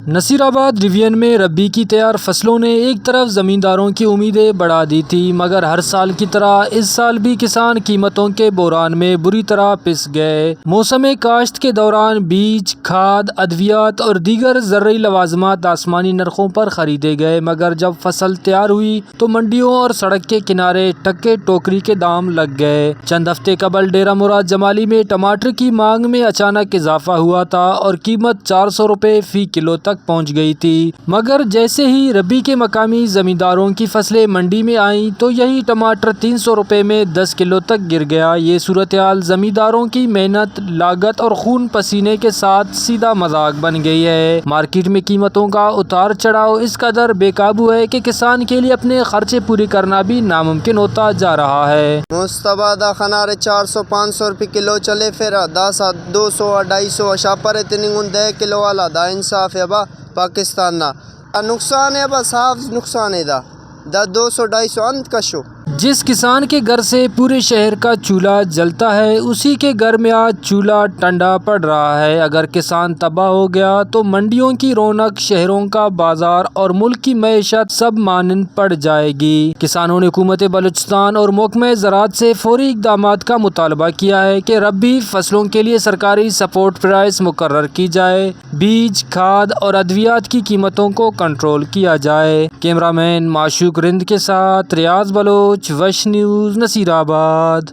نصیرآباد division میں ربی کی تیار فصلوں نے ایک طرف زمینداروں کی امیدیں بڑھا دی تھی، مگر ہر سال کی طرح اس سال بھی کسان قیمتوں کے بحران میں بری طرح پس گئے۔ موسم کاشت کے دوران بیج، کھاد، ادویات اور دیگر زرعی لوازمات آسمانی نرخوں پر خریدے گئے، مگر جب فصل تیار ہوئی تو منڈیوں اور سڑک کے کنارے ٹکے ٹوکری کے دام لگ گئے۔ چند ہفتے قبل ڈیرہ مراد جمالی میں ٹماٹر کی مانگ میں اچانک اضافہ ہوا تھا اور قیمت 400 روپے فی کلو تک پہنچ گئی تھی، مگر جیسے ہی ربی کے مقامی زمینداروں کی فصلیں منڈی میں آئیں تو یہی ٹماٹر 300 روپے میں 10 کلو تک گر گیا۔ یہ صورتحال زمینداروں کی محنت، لاگت اور خون پسینے کے ساتھ سیدھا مذاق بن گئی ہے۔ مارکیٹ میں قیمتوں کا اتار چڑھاؤ اس قدر بے قابو ہے کہ کسان کے لیے اپنے خرچے پورے کرنا بھی ناممکن ہوتا جا رہا ہے۔ مستبادہ خنارے 400-500 روپے کلو چلے، پھر 200-250 شاپر اتنی 10 کلو والا دا انصاف ہے با پاکستان نا نقصان ہے، بس صاف نقصان ہے دا 200-250 انت کشو۔ جس کسان کے گھر سے پورے شہر کا چولہا جلتا ہے، اسی کے گھر میں آج چولہا ٹھنڈا پڑ رہا ہے۔ اگر کسان تباہ ہو گیا تو منڈیوں کی رونق، شہروں کا بازار اور ملک کی معیشت سب مانند پڑ جائے گی۔ کسانوں نے حکومت بلوچستان اور محکمہ زراعت سے فوری اقدامات کا مطالبہ کیا ہے کہ ربی فصلوں کے لیے سرکاری سپورٹ پرائس مقرر کی جائے، بیج، کھاد اور ادویات کی قیمتوں کو کنٹرول کیا جائے۔ کیمرہ مین معشوق رند کے ساتھ ریاض بلوچ، وش نیوز، نصیرآباد۔